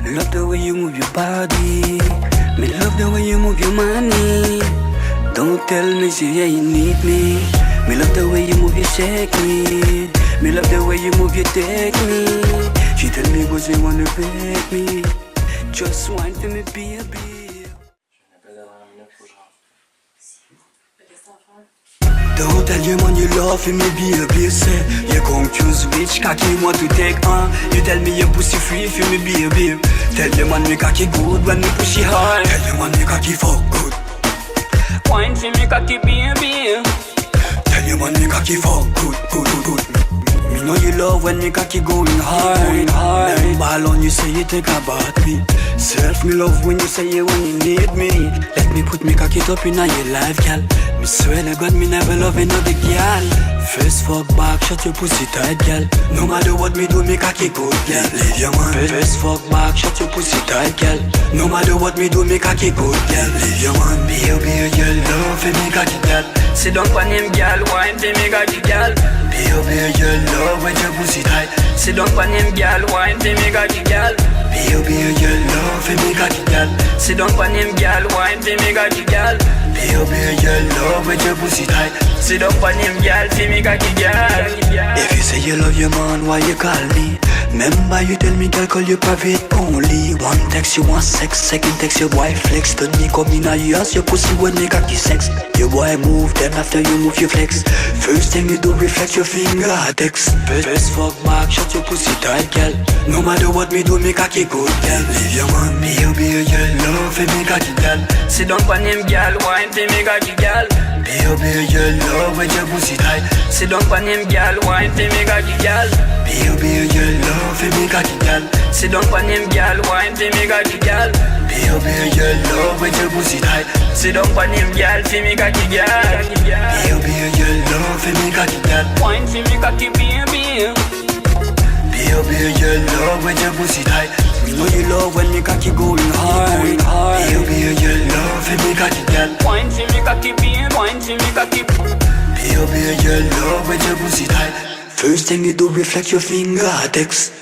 Love the way you move your body. Me love the way you move your money. Don't tell me, say yeah, you need me. Me love the way you move, you shake me. Me love the way you move, you take me. She tell me what you wanna beg me. Just wine for me, baby. Don't tell your man you love me, baby. Say you confuse which cocky you want to take on. You tell me your pussy free for me, baby. Tell your man me cocky good when me push it hard. Tell your man me cocky fuck good. Wine for me cocky, baby. Tell your man me cocky fuck good, good, good, good. Me know you love when me cocky going hard. Never ball on you say you think about me. Self me love when you say you when you need me. Let me put me cocky up in your life, gal. Me swear to God me never love another gal. First fuck back, shut your pussy tight, gal. No matter what me do, me cocky good, gal. Leave your man. First fuck back, shut your pussy tight, gal. No matter what me do, me cocky good, gal. Leave your man. Baby, your love for me cocky, gal. Sit down for him, gal. Wine for me cocky, gal. Baby, your love with your pussy tight. Sit down for him, gal. Wine for me cocky, gal. Baby, your love for me cocky, gal. Sit down for him, gal. Wine for me cocky, gal. Baby, your love with your pussy tight. Sit down for him, gal. For me cocky, gal. If you say you love your man, why you call me? Remember you tell me, girl, call you private only. One text you want sex, second text your boy flex. Don't me come in you ask your pussy when they cocky sex. Your boy move, then after you move you flex. First thing you do, reflex your finger text. First fuck back, shut your pussy tight, girl. No matter what me do, me cocky good, girl. Leave your man, baby, your love for me cocky, girl. Sit down for him, girl, wine for me cocky, girl. Baby, your love with your pussy tight. Sit down for him, girl, wine for me cocky, girl. Baby, your love for me cocky, girl. Sit down for him, girl, wine for me cocky, girl. Baby, your love with your pussy tight. Sit down for him, girl, for me cocky, girl. Baby, your love for me cocky, girl. Wine for me cocky, baby. Baby, your love with your pussy tight. Me know you love when me cocky going hard. Baby, your love for me cocky, girl. Wine for me cocky, baby. Wine for me cocky. Baby, your love with your pussy tight. First thing you do, reflect your finger text.